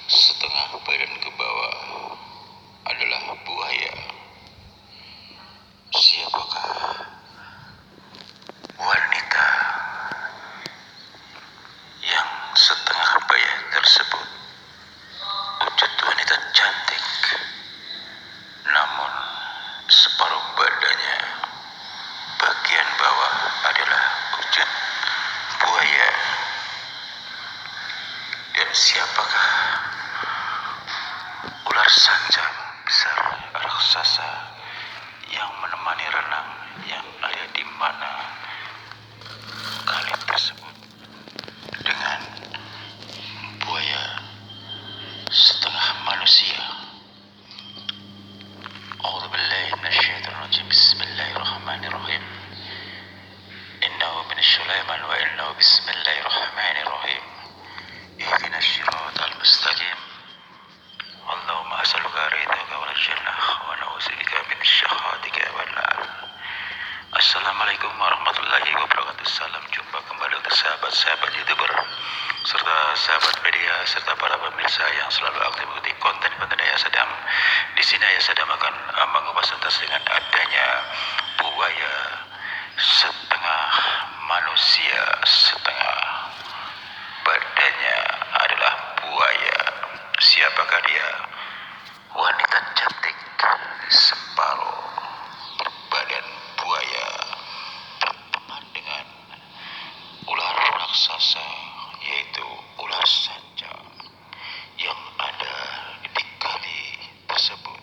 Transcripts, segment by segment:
setengah badan ke bawah adalah buaya. Siapakah wanita yang setengah buaya tersebut? Wujud wanita cantik, namun separuh badannya bagian bawah adalah wujud buaya. Dan siapakah ular sanca besar raksasa yang menemani renang yang ada di mana kali tersebut dengan buaya setengah manusia? A'udzubillahi minasyaitonir rajim. Bismillahirrahmanirrahim. Innahu minasyaitonir wa innahu bismillahirrahmanirrahim. Ihdinas siratal mustaqim. Allahumma as'aluka ridhaka wal jannah wa na'udzubika min syakhatika wan nar. Assalamualaikum warahmatullahi wabarakatuh. Salam jumpa kembali untuk sahabat-sahabat YouTuber serta sahabat media serta para pemirsa yang selalu aktif mengikuti konten-konten Ayah Sadam. Di sini Ayah Sadam akan mengupas tuntas dengan adanya buaya setengah manusia, setengah badannya adalah buaya. Siapakah dia? Wanita cantik, separuh berbadan buaya, berteman dengan ular raksasa, yaitu ular sanca yang ada di kali tersebut.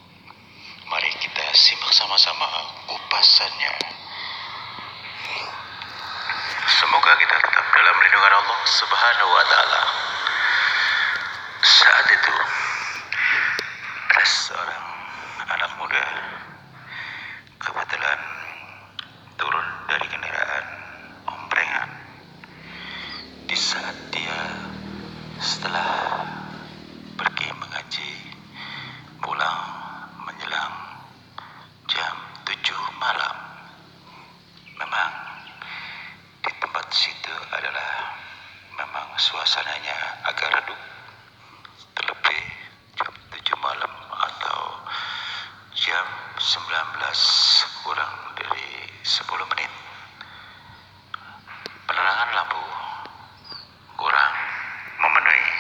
Mari kita simak sama-sama kupasannya. Semoga kita tetap dalam lindungan Allah Subhanahu wa Ta'ala. Saat itu ada seorang anak muda kebetulan turun dari kendaraan omprengan. Di saat dia setelah pergi mengaji pulang menjelang jam 7 malam. Memang di tempat situ adalah memang suasananya agak redup, terlebih jam 7 malam atau jam 19 kurang dari 10 menit. Penerangan lampu kurang memenuhi,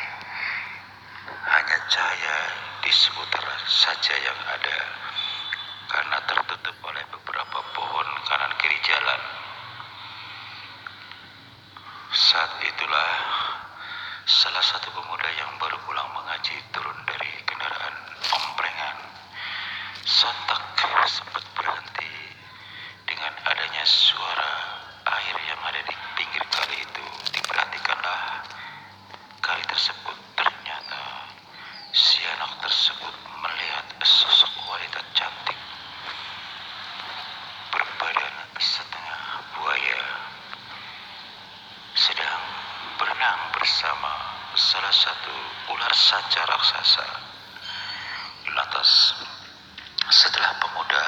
hanya cahaya di seputar saja yang ada karena tertutup oleh beberapa pohon kanan kiri jalan. Saat itulah salah satu pemuda yang baru pulang mengaji turun dari kendaraan omprengan. Sontak sempat berhenti dengan adanya suara air yang ada di pinggir kali itu. Diperhatikanlah kali tersebut, ternyata si anak tersebut melihat sosok wanita cantik berbadan setengah buaya sedang berenang bersama salah satu ular sanca raksasa. Lantas setelah pemuda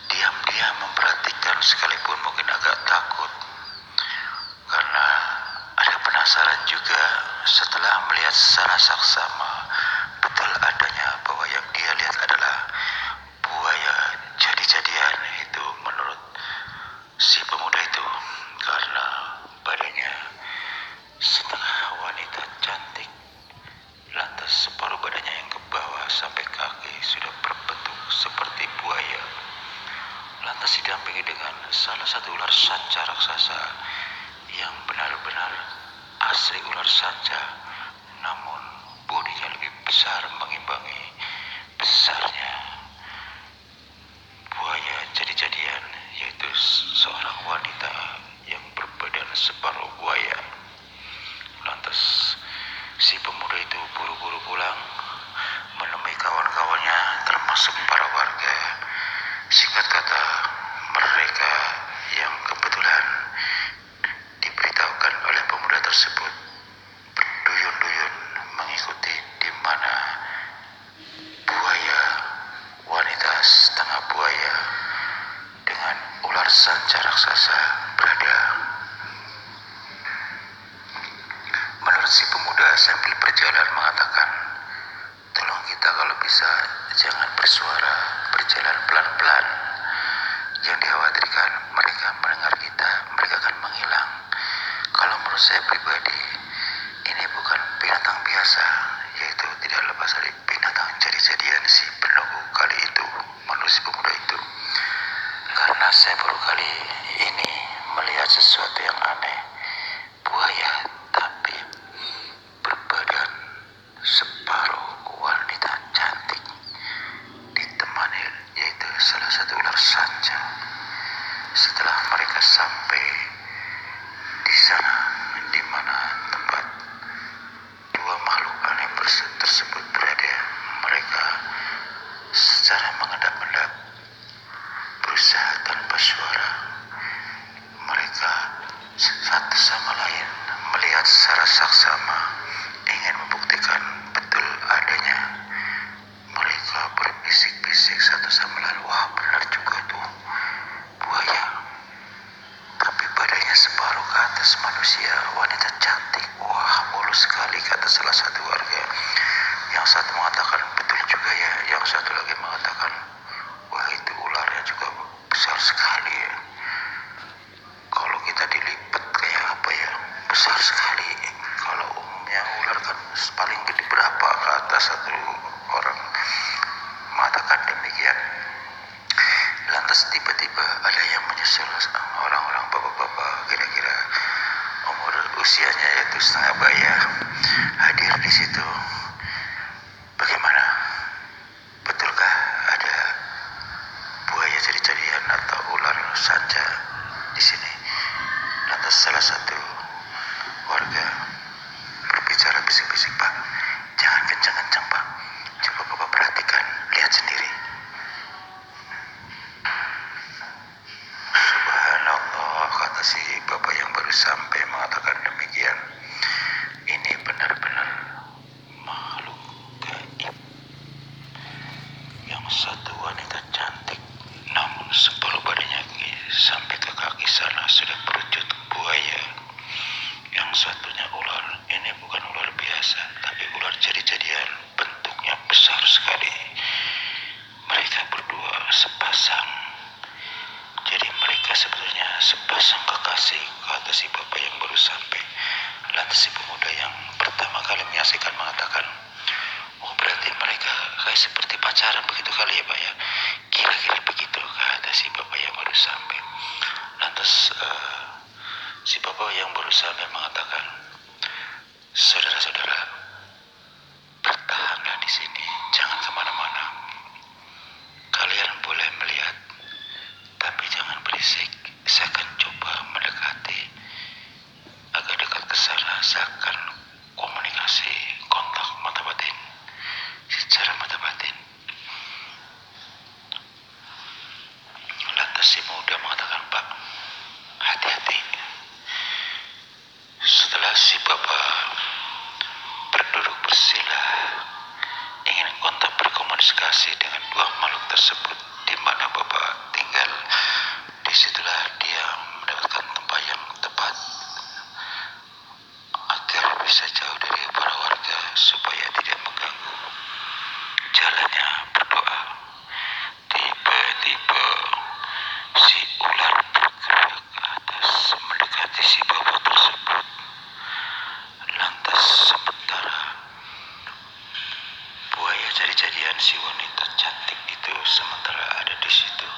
diam-diam memperhatikan, sekalipun mungkin agak takut karena ada penasaran juga setelah melihat secara saksama betul adanya bahwa yang dia lihat adalah buaya jadi-jadian. Itu menurut si pemuda itu karena badannya setengah wanita cantik, lantas separuh badannya yang ke bawah sampai kaki sudah berbentuk seperti buaya. Lantas didampingi dengan salah satu ular sanca raksasa yang benar-benar asli ular sanca, namun bodinya lebih besar mengimbangi besarnya buaya jadi-jadian, yaitu seorang wanita yang berbadan separuh buaya. Lantas si pemuda itu buru-buru pulang menemui kawan-kawannya termasuk para warga. Singkat kata, mereka yang kebetulan diberitahukan oleh pemuda tersebut berduyun-duyun mengikuti di mana buaya, wanita setengah buaya dengan ular sanca raksasa berada. Menurut si pemuda berjalan mengatakan, tolong kita kalau bisa jangan bersuara, berjalan pelan-pelan. Yang dikhawatirkan mereka mendengar kita, mereka akan menghilang. Kalau menurut saya pribadi, ini bukan binatang biasa, yaitu tidak lepas dari binatang jadi-jadian si penunggu kali itu, manusia pemuda itu. Karena saya baru kali ini melihat sesuatu yang aneh, buaya tapi berbadan separuh wanita cantik, ditemani yaitu salah satu ular sanca. Setelah mereka sampai di sana, di mana tempat dua makhluk aneh tersebut berada, mereka secara mengendap-endap berusaha tanpa suara. Mereka satu sama lain melihat secara saksama, ingin membuktikan betul adanya. Mereka berbisik-bisik satu sama lain, wah benar juga tuh buaya, tapi badannya separuh ke atas manusia, wanita cantik, wah mulus sekali, kata salah satu warga. Yang satu mengatakan betul juga ya, yang satu lagi mengatakan wah itu ularnya juga besar sekali ya, kalau kita dilipat kayak apa ya, besar sekali. Kalau umumnya ular kan paling gede berapa, ke atas satu orang mengatakan demikian. Lantas tiba-tiba ada yang menyusul, orang-orang bapak-bapak kira-kira umur usianya yaitu setengah baya hadir di situ. Bagaimana? Betulkah ada buaya jadi-jadian atau ular sanca di sini? Lantas salah satu warga berbicara bisik-bisik, Pak, jangan kencang-kencang Pak, coba Bapak perhatikan, lihat sendiri. Subhanallah, kata si bapak yang baru sampai mengatakan demikian. Ini benar-benar makhluk gaib. Yang satu wanita cantik, namun separuh badannya sampai ke kaki sana sudah berwujud buaya. Yang satunya ular, ini bukan ular biasa, tapi ular jadi-jadian, bentuknya besar sekali. Mereka berdua sepasang. Jadi mereka sebetulnya sepasang kekasih, kata si bapak yang baru sampai. Lantas si pemuda yang pertama kali menyaksikan mengatakan, oh berarti mereka kayak seperti pacaran begitu kali ya Pak ya. Kira-kira begitu, kata si bapak yang baru sampai. Lantas si bapak yang baru sampai mengatakan, saudara-saudara, bertahanlah di sini, jangan kemana-mana. Kalian boleh melihat, tapi jangan berisik. Saya akan coba mendekati, agak dekat ke sana. Saya akan komunikasi, kontak mata batin, secara mata batin. Lantas si muda mengatakan, Pak, hati-hati. Setelah si bapak berduduk bersila, ingin kontak berkomunikasi dengan dua makhluk tersebut, di mana bapak tinggal, disitulah dia mendapatkan tempat yang tepat agar bisa jauh dari para warga supaya tidak mengganggu jalannya berdoa. Tiba-tiba si ular bergerak ke atas mendekati si bapak tersebut. Lantas sementara buaya jadi-jadian si wanita cantik itu sementara ada di situ,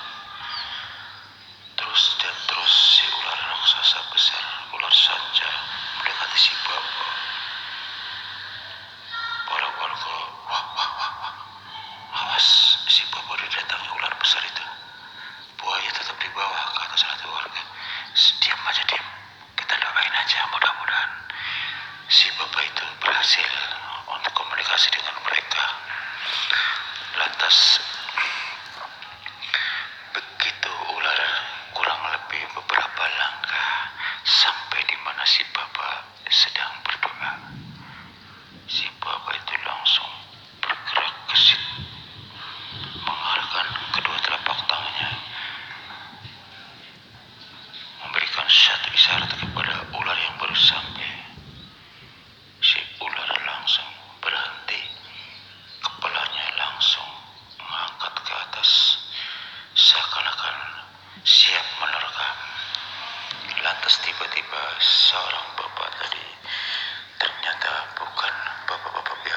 terus dan terus si ular raksasa besar, ular sanca, mendekati si bapak. Para warga, wah wah wah wah, awas, si bapak didatangi ular besar itu. Buaya tetap di bawah, kata salah satu warga. Diam aja, diam, kita doain aja, mudah-mudahan si bapak itu berhasil untuk komunikasi dengan mereka. Lantas begitu ular kurang lebih beberapa langkah sampai di mana si bapak sedang berdoa, si bapak itu langsung bergerak ke situ, mengarahkan kedua telapak tangannya, memberikan satu isyarat kepada ular yang baru sampai. Si ular langsung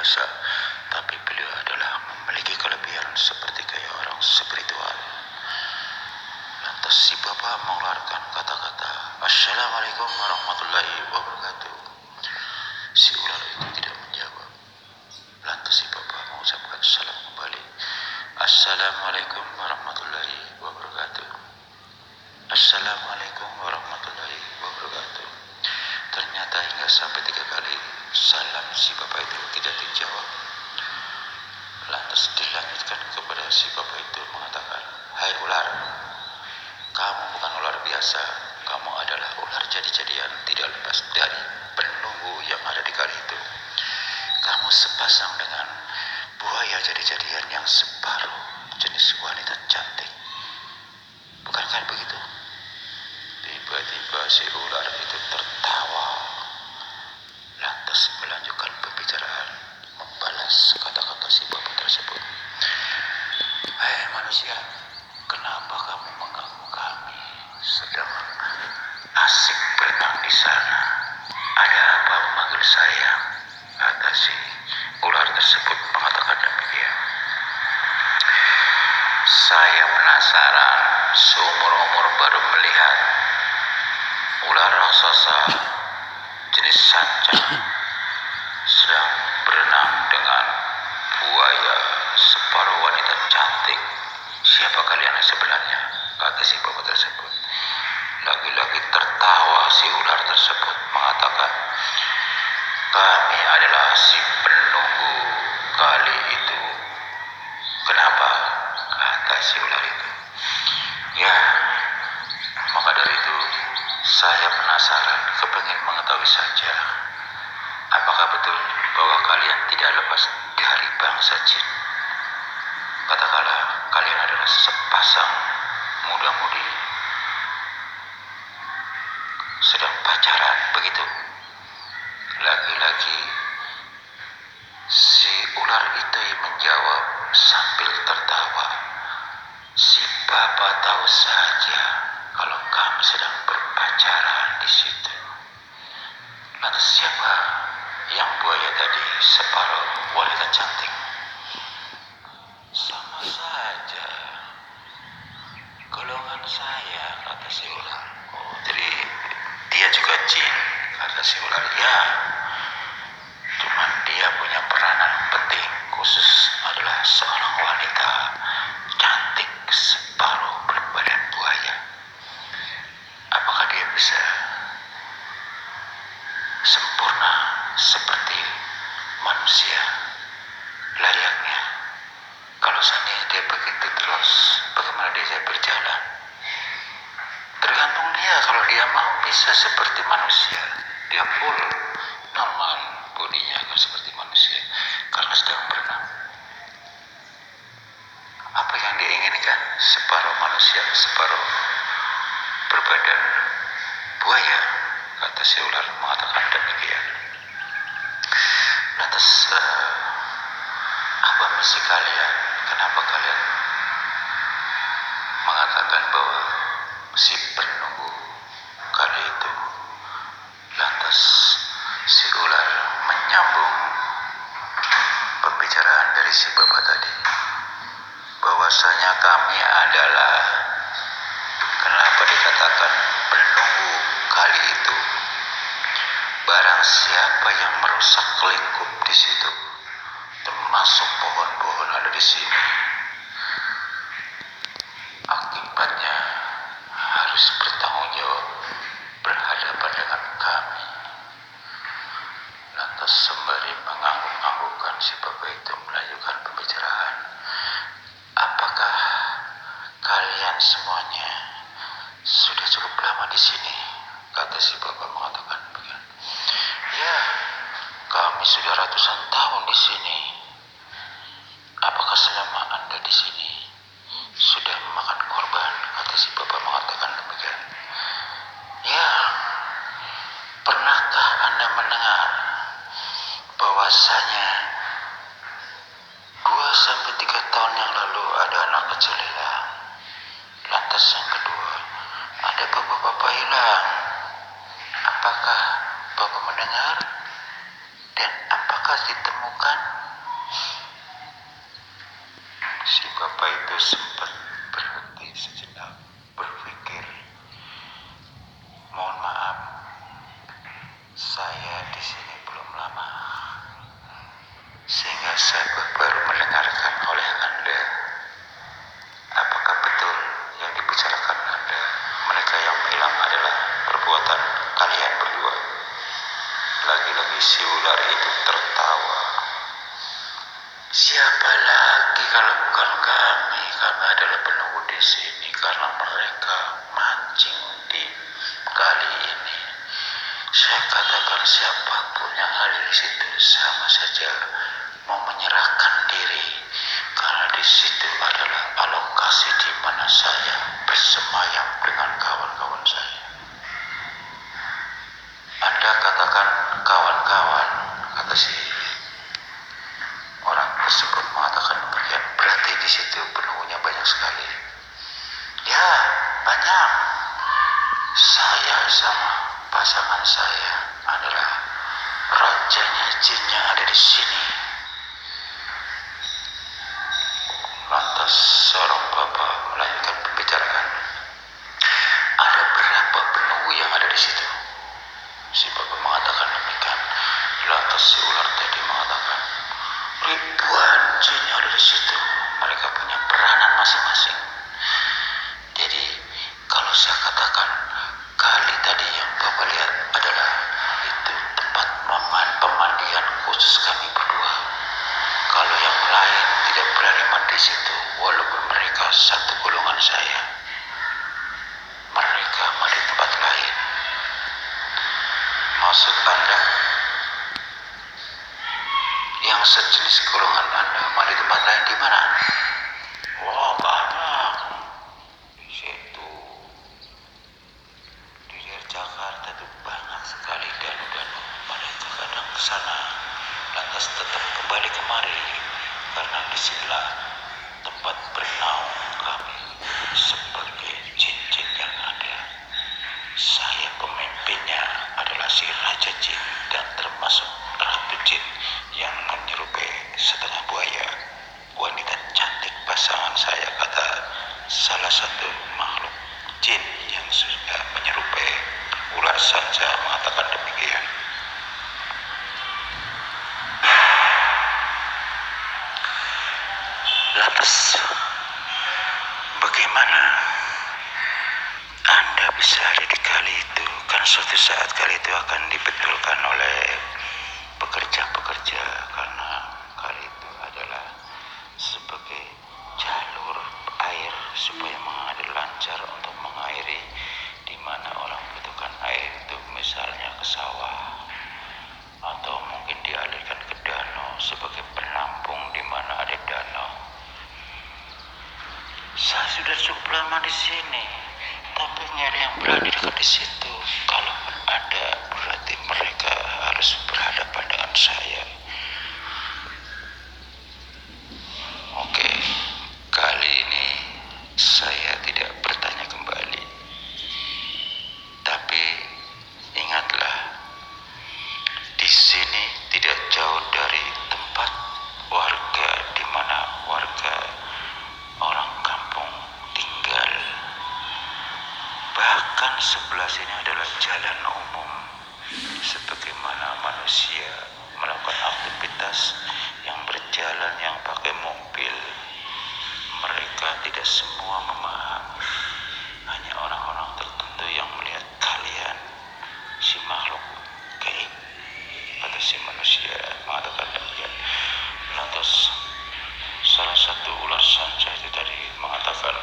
biasa, tapi beliau adalah memiliki kelebihan seperti kayak orang spiritual. Lantas si bapak mengeluarkan kata-kata, "Assalamualaikum warahmatullahi wabarakatuh." Si ular itu tidak menjawab. Lantas si bapak mengucapkan salam kembali, "Assalamualaikum warahmatullahi wabarakatuh. Assalamualaikum warahmatullahi wabarakatuh." Ternyata hingga sampai 3 kali salam si bapak itu tidak dijawab. Lantas dilanjutkan kepada si bapak itu mengatakan, "Hai ular, kamu bukan ular biasa. Kamu adalah ular jadi-jadian tidak lepas dari penunggu yang ada di kali itu. Kamu sepasang dengan buaya jadi-jadian yang separuh jenis wanita cantik. Bukankah begitu?" Tiba-tiba si ular itu tertawa. Lantas melanjutkan pembicaraan, membalas kata-kata si bapak tersebut. "Hai manusia, kenapa kamu mengganggu kami sedang asik berenang di sana? Ada apa memanggil saya?" kata si ular tersebut mengatakan demikian. "Saya penasaran, seumur-umur baru melihat ular raksasa jenis sanca sedang berenang dengan buaya separuh wanita cantik. Siapa kalian sebenarnya?" kata si bapak tersebut. Lagi-lagi tertawa si ular tersebut mengatakan, "Kami adalah si penunggu kali itu." "Kenapa?" kata si ular itu. "Ya, maka dari itu saya penasaran, kepingin mengetahui saja, apakah betul bahwa kalian tidak lepas dari bangsa jin? Katakanlah kalian adalah sepasang muda-mudi sedang pacaran, begitu?" Lagi-lagi si ular itu menjawab sambil tertawa, "Si bapak tahu saja kalau kami sedang berpacaran di situ." "Lantas siapa yang buaya tadi separuh wanita cantik?" "Sama saja, golongan saya," kata si ular. "Oh, jadi dia juga jin?" kata si ular. "Ya, cuman dia punya peranan penting, khusus adalah seorang wanita cantik separuh berbadan buaya. Apakah dia bisa sempurna seperti manusia layaknya? Kalau seandainya dia begitu terus, bagaimana dia berjalan? Tergantung dia, kalau dia mau bisa seperti manusia, dia full normal bodinya akan seperti manusia karena sedang berenang. Apa yang dia inginkan? Separuh manusia, separuh berbadan buaya," kata si ular mengatakan demikian. "Lantas apa misi kalian? Kenapa kalian mengatakan bahwa si penunggu kali itu?" Lantas si ular menyambung pembicaraan dari si bapak tadi, bahwasanya kami adalah, kenapa dikatakan penunggu kali itu, barang siapa yang merusak lingkup di situ, termasuk pohon-pohon ada di sini, akibatnya harus bertanggung jawab berhadapan dengan kami. Lantas sembari mengangguk-anggukkan si bapak itu melanjutkan pembicaraan, "Apakah kalian semuanya sudah cukup lama di sini?" kata si bapak mengatakan demikian. "Ya, kami sudah ratusan tahun di sini." "Apakah selama Anda di sini sudah memakan korban?" kata si bapak mengatakan demikian. "Ya, pernahkah Anda mendengar bahwasanya 2 sampai 3 tahun yang lalu ada anak kecil hilang? Lantas yang kedua, ada bapak-bapak hilang. Apakah Bapak mendengar? Dan apakah Adakah ditemukan? Si bapak itu sempat berhenti sejenak, berpikir, mohon maaf, saya di sini belum lama, sehingga saya baru mendengarkan oleh Anda. Apakah betul yang dibicarakan Anda? Mereka yang hilang adalah perbuatan kalian berdua. Lagi-lagi si ular itu tertawa. Siapa lagi kalau bukan kami? Kami adalah penunggu di sini karena mereka mancing di kali ini. Saya katakan siapapun yang ada di situ sama saja mau menyerahkan diri, karena di situ adalah alokasi di mana saya bersemayam dengan kawan-kawan saya. Anda katakan kawan-kawan, kata si orang tersebut mengatakan demikian. Berarti di situ penunggunya banyak sekali. Ya, banyak. Saya sama pasangan saya adalah rajanya jin yang ada di sini. Lantas seorang bapak melanjutkan pembicaraan. Ada berapa penunggu yang ada di situ? Si bapak mengatakan demikian. Lantas si ular tadi mengatakan, ribuan jin yang ada di situ. Mereka punya peranan masing-masing. Jadi kalau saya katakan kali tadi yang bapak lihat adalah itu tempat pemandian khusus kami berdua. Kalau yang lain tidak berani mandi situ, walaupun mereka satu golongan saya, mereka mandi tempat lain. Maksud Anda yang sejenis golongan Anda mandi tempat lain di mana? Wah, banyak. Di situ di daerah Jakarta itu banyak sekali danau-danau. Mereka kadang ke sana, lantas tetap kembali kemari, karena disinilah tempat bernaung kami sebagai jin-jin yang ada. Saya pemimpinnya adalah si Raja Jin dan termasuk Ratu Jin yang menyerupai setengah buaya. Wanita cantik pasangan saya, kata salah satu makhluk jin yang sudah menyerupai ular sanca mengatakan demikian. Lantas bagaimana Anda bisa ada di kali itu? Kan suatu saat kali itu akan dibetulkan oleh pekerja-pekerja, karena kali itu adalah sebagai jalur air supaya mengalir lancar untuk mengairi di mana orang membutuhkan air itu, misalnya ke sawah atau mungkin dialirkan ke danau sebagai penampung di mana ada danau. Saya sudah cukup lama di sini, tapi nggak ada yang berani dekat di situ. Kalaupun ada, berarti mereka harus berhadapan dengan saya. Oke, kali ini saya tidak bertanya kembali. Tapi ingatlah, di sini tidak jauh dari tempat warga, di mana warga orang kampung tinggal. Bahkan sebelah sini adalah jalan umum, sebagaimana manusia melakukan aktivitas yang berjalan, yang pakai mobil. Mereka tidak semua memahami, hanya orang-orang tertentu yang melihat kalian, si makhluk gaib atau si manusia mengatakan demikian. Lantas salah satu ular sanca itu tadi mengatakan,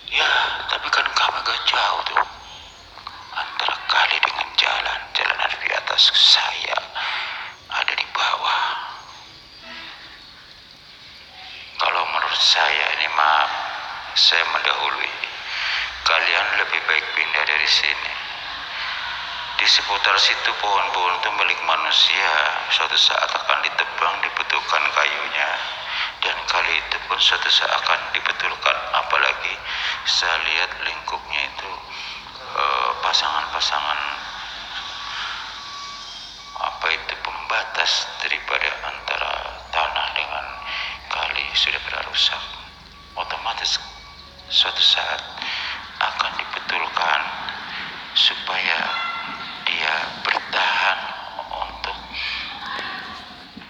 ya, tapi kan kami agak jauh tuh antara kali dengan jalan ada di atas, saya ada di bawah. Kalau menurut saya ini, maaf, saya mendahului. Kalian lebih baik pindah dari sini. Di seputar situ pohon-pohon itu milik manusia. Suatu saat akan ditebang, dibutuhkan kayunya. Dan kali itu pun suatu saat akan dibetulkan. Apalagi saya lihat lingkupnya itu pasangan-pasangan batas daripada antara tanah dengan kali sudah pada rusak, otomatis suatu saat akan dibetulkan supaya dia bertahan untuk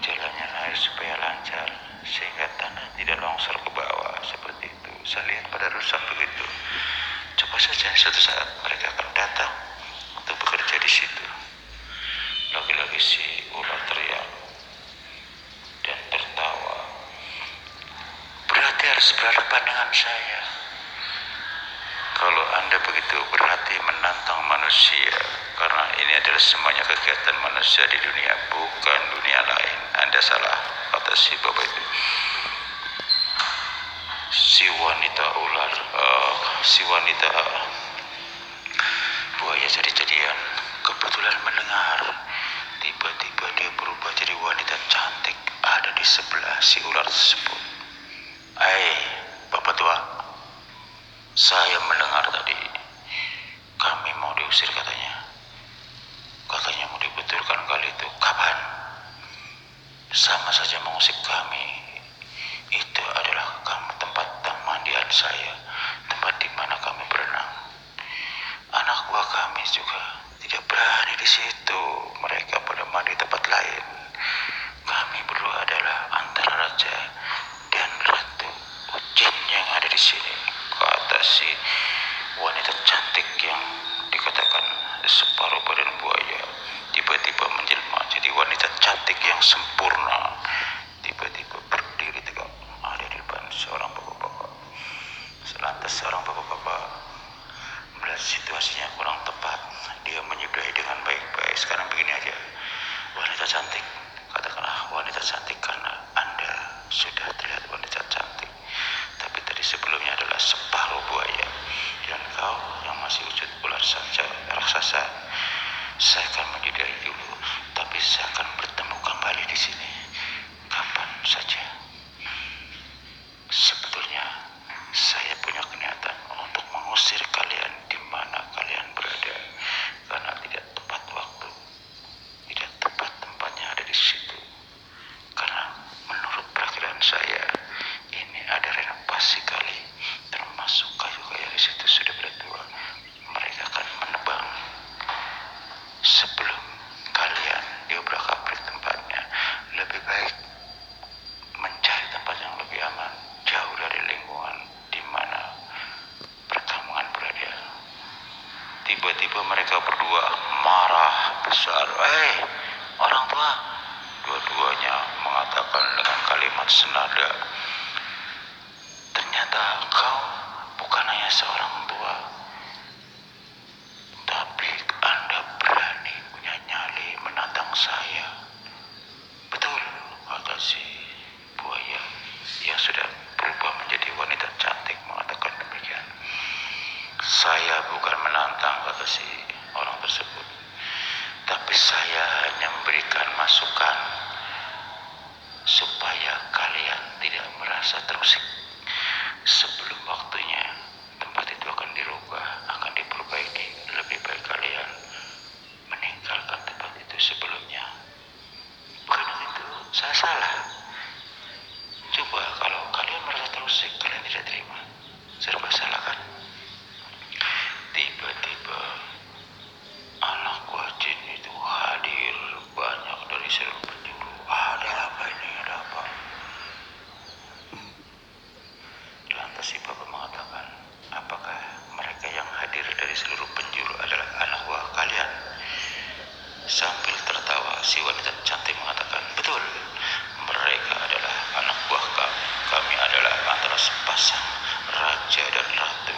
jalannya air supaya lancar, sehingga tanah tidak longsor ke bawah seperti itu. Saya lihat pada rusak begitu. Coba saja suatu saat mereka akan datang untuk bekerja di situ. Lagi-lagi si ular teriak dan tertawa. Berarti harus berhadapan dengan saya. Kalau Anda begitu berhati menantang manusia, karena ini adalah semuanya kegiatan manusia di dunia, bukan dunia lain. Anda salah, kata si bapak itu. Si wanita buaya jadi-jadian kebetulan mendengar. Tiba-tiba dia berubah jadi wanita cantik ada di sebelah si ular tersebut. Bapak tua, saya mendengar tadi kami mau diusir katanya. Katanya mau dibetulkan kali itu. Kapan? Sama saja mengusik kami. Itu adalah tempat mandian saya, tempat di mana kami berenang. Anak buah kami juga tidak berani di situ. Mereka pada mandi tempat lain. Kami berdua adalah antara raja dan ratu jin yang ada di sini, kata si wanita cantik yang dikatakan separuh badan buaya. Tiba-tiba menjelma jadi wanita cantik yang sempurna. Tiba-tiba berdiri tegak ada di depan seorang bapak-bapak. Selantas seorang bapak-bapak melihat situasinya kurang tepat, dia menyudahi dengan baik-baik. Sekarang begini aja, wanita cantik, katakanlah wanita cantik karena Anda sudah terlihat wanita cantik, tapi tadi sebelumnya adalah separuh buaya, dan kau yang masih wujud ular saja raksasa. Saya akan menyudahi dulu, tapi saya akan bertemu kembali di sini kapan saja. Sebetulnya saya punya niatan untuk mengusir kalian di mana kalian berada, karena tidak tepat waktu, tidak tepat tempatnya ada di situ. Karena menurut perkiraan saya ini ada renovasi kali, termasuk kayu-kayu di situ sudah bertua. Mereka akan menebang sebelum kalian diobrak-abrik tempatnya. Lebih baik mencari tempat yang lebih aman, jauh dari lingkungan di mana perkampungan berada. Tiba-tiba mereka berdua marah besar. Orang tua, dua-duanya mengatakan dengan kalimat senada, ternyata kau bukan hanya seorang tua, tapi Anda berani punya nyali menantang saya. Betul, kata si buaya yang sudah berubah menjadi wanita cantik mengatakan demikian. Saya bukan menantang, kata si orang tersebut, tapi saya hanya memberikan masukan supaya kalian tidak merasa terusik. Sebelum waktunya tempat itu akan dirubah, akan diperbaiki. Lebih baik kalian meninggalkan tempat itu sebelumnya. Bukan itu, saya salah. Coba kalau kalian merasa terusik, kalian tidak terima, serba salah kan? Tiba-tiba anak buah jin itu hadir banyak dari seluruh penjuru. Ada apa ini? Ada apa? Lantas si bapak mengatakan, apakah mereka yang hadir dari seluruh penjuru adalah anak buah kalian? Sambil tertawa, si wanita cantik mengatakan, betul, mereka adalah anak buah kami. Kami adalah antara sepasang raja dan ratu,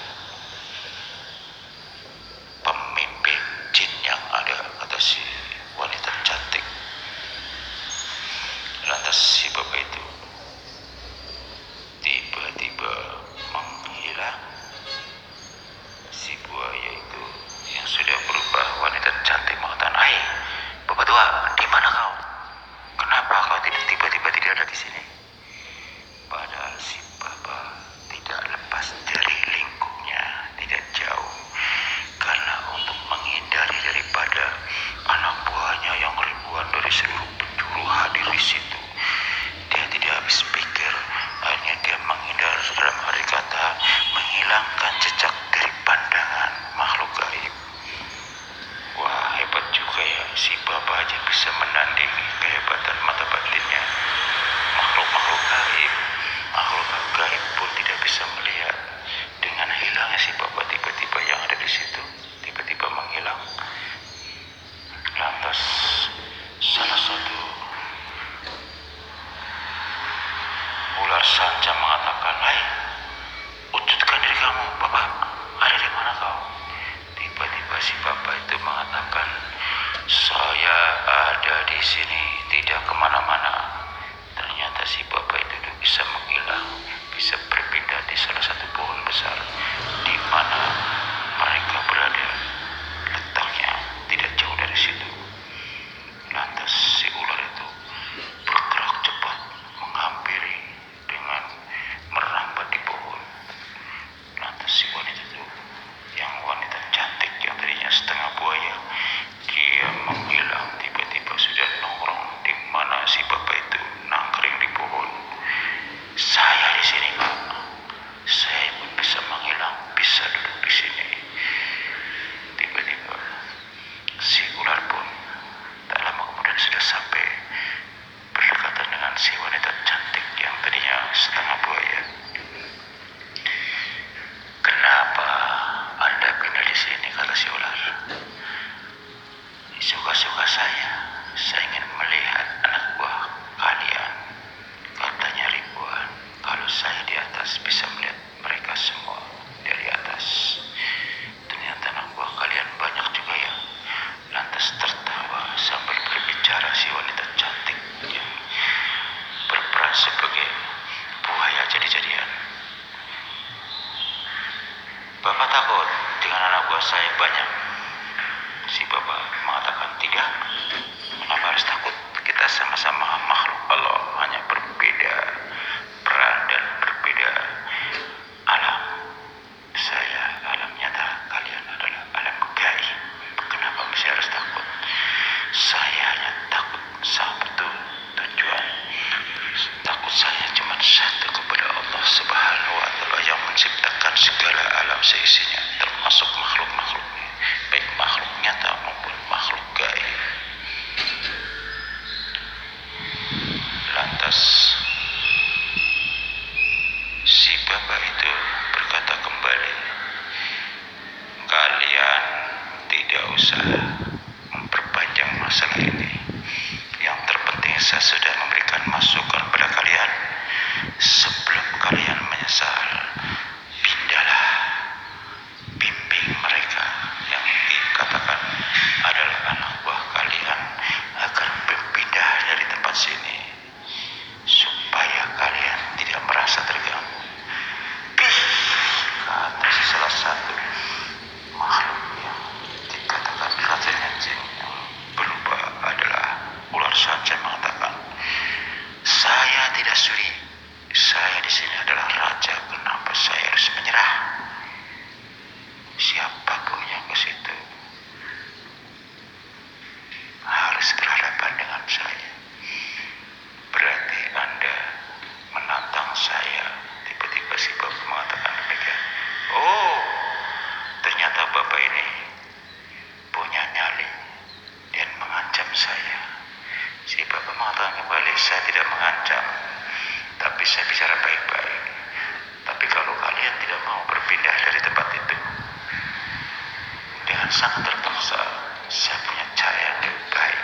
pemimpin jin yang ada, kata si wanita cantik. Lantas si bapak itu tiba-tiba menghilang. Si buaya itu yang sudah berubah wanita cantik mengatakan, bapak tua, di mana kau? Kenapa kau tiba-tiba tidak ada di sini? Padahal si bapak tidak lepas dari lingkupnya, tidak jauh, karena untuk menghindari daripada anak buahnya yang ribuan dari seluruh penjuru bisa menandingi kehebatan mata batinnya. Makhluk-makhluk gaib, makhluk gaib pun tidak bisa melihat. Dengan hilangnya si Bapak tiba-tiba yang ada di situ, tiba-tiba menghilang. Lantas salah satu ular sanca mengatakan, "Hai, wujudkan diri kamu, Bapak. Ada di mana kau?" Tiba-tiba si Bapak itu mengatakan, "Saya ada di sini, tidak kemana-mana." Ternyata si Bapak itu bisa menghilang, bisa berpindah di salah satu pohon besar di mana mereka berada. Letaknya tidak jauh dari situ. Lantas si ular itu bergerak cepat menghampiri dengan merambat di pohon. Lantas si wanita itu, yang wanita cantik yang tadinya setengah buaya, dia menghilang, tiba-tiba sudah nongkrong di mana si Bapak itu nangkring di pohon. "Saya di sini, Pak. Saya pun bisa menghilang, bisa duduk di sini." Tiba-tiba si ular pun tak lama kemudian sudah sampai berdekatan dengan si wanita cantik yang tadinya setengah buaya. "Kenapa Anda pindah di sini?" kata si ular. Suka-suka saya ingin melihat anak buah kalian. Katanya ribuan. Kalau saya di atas bisa melihat mereka semua dari atas. Ternyata anak buah kalian banyak juga ya. Lantas tertawa sambil berbicara si wanita cantik yang berperan sebagai buaya jadi-jadian. "Bapak takut dengan anak buah saya banyak?" Si Bapak mengatakan, "Tidak. Kenapa harus takut? Kita sama-sama makhluk Allah, hanya berbeda peran dan berbeda alam. Saya alam nyata, kalian adalah alam gaib. Kenapa mesti harus takut? Saya hanya takut satu tujuan. Takut saya cuma satu, kepada Allah Subhanahu wa Ta'ala yang menciptakan segala alam seisinya, termasuk makhluk-makhluknya, baik makhluk nyata maupun makhluk gaib." Lantas si Bapak itu berkata kembali, "Kalian tidak usah memperpanjang masalah ini. Yang terpenting saya sudah memberikan masukan pada kalian. Sebelum kalian menyesal, pindahlah, bimbing mereka yang dikatakan adalah anak buah kalian agar berpindah dari tempat sini, supaya kalian tidak merasa terganggu." Kata salah satu makhluk yang dikatakan rajanya jin yang berubah adalah ular sanca mengatakan, "Saya tidak sudi. Saya di sini adalah raja. Kenapa saya harus menyerah? Siapapun yang ke situ harus berhadapan dengan saya. Berarti Anda menantang saya." Tiba-tiba si Bapak mengatakan demikian. "Oh, ternyata Bapak ini punya nyali dan mengancam saya." Si Bapak mengatakan kembali, "Saya tidak mengancam, tapi saya bicara baik-baik. Tapi kalau kalian tidak mau berpindah dari tempat itu, dengan sangat terpaksa, saya punya cara yang lebih baik."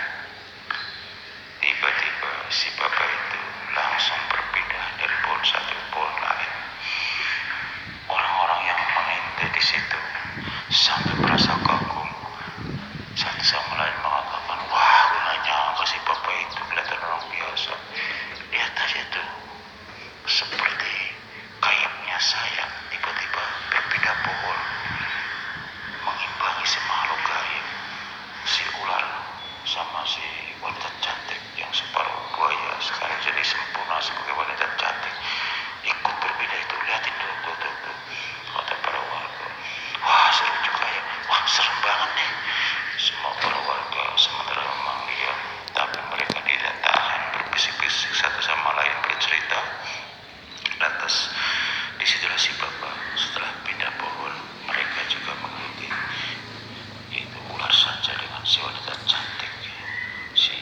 Tiba-tiba si Bapak itu langsung berpindah dari pohon satu ke pohon lain. Orang-orang yang mengintai di situ sampai merasa kagum. Satu sama lain mengatakan, "Wah, aku nggak nyangka si Bapak itu kelihatan orang biasa. Lihat aja tuh, seperti kayaknya sayap tiba-tiba berpindah pohon, mengimbangi si makhluk gaib, si ular sama si wanita cantik yang separuh buaya sekarang jadi sempurna sebagai wanita cantik, ikut berbeda itu. Lihatin tuh, kata para warga. Wah, seru juga ya. Wah, serem banget nih." Semua para warga sementara memanggil, tapi mereka tidak tahan, berbisik-bisik satu sama lain bercerita. Lantas disitulah si Bapak setelah pindah pohon, mereka juga mengikuti. Itu ular saja dengan si wanita cantik, si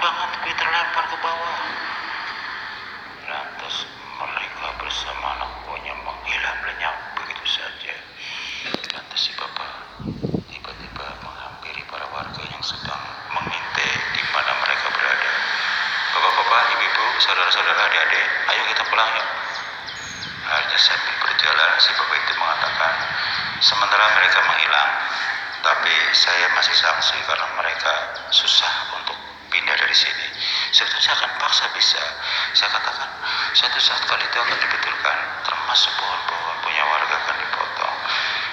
banget tapi terlempar ke bawah. Lantas mereka bersama anak buahnya menghilang lenyap begitu saja. Lantas si bapak tiba-tiba menghampiri para warga yang sedang mengintai di mana mereka berada. Bapak-bapak, ibu-ibu, saudara-saudara, adik-adik, ayo kita pulang yuk. Hanya sambil berjalan si bapak itu mengatakan, sementara mereka menghilang, tapi saya masih saksi karena mereka susah untuk pindah dari sini. Sebetulnya saya akan paksa bisa. Saya katakan, suatu saat kali itu akan dibetulkan, termasuk pohon-pohon punya warga akan dipotong.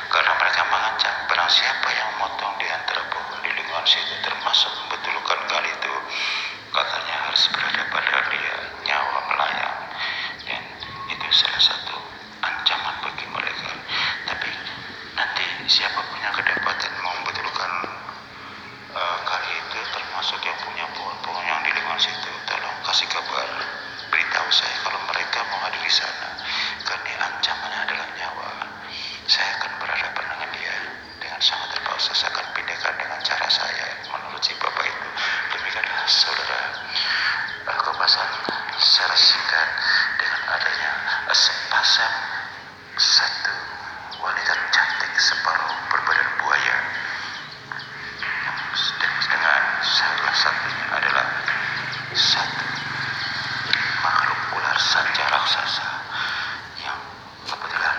Karena mereka mengancam, barang siapa yang memotong di antara pohon di lingkungan situ, termasuk membetulkan kali itu, katanya harus berhadapan dengan dia, nyawa melayang. Dan itu salah satu ancaman bagi mereka. Tapi nanti siapapun yang kedapatan mau membetulkan kali itu, termasuk yang punya pohon-pohon yang di lingkungan situ, tolong kasih kabar, beritahu saya kalau mereka mau hadir di sana, karena ancamannya adalah nyawa. Saya akan berhadapan dengan dia dengan sangat terpaksa. Saya akan pindahkan dengan cara saya, menurut si bapak itu. Demikianlah saudara kupasan secara singkat dengan adanya sepasang satu wanita cantik separuh berbadan buaya, dengan salah satunya adalah satu makhluk ular sanca raksasa yang kebetulan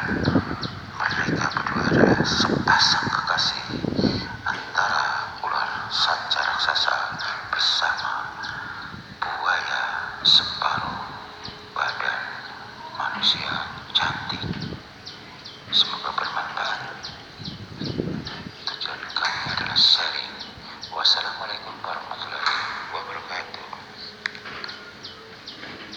mereka berdua adalah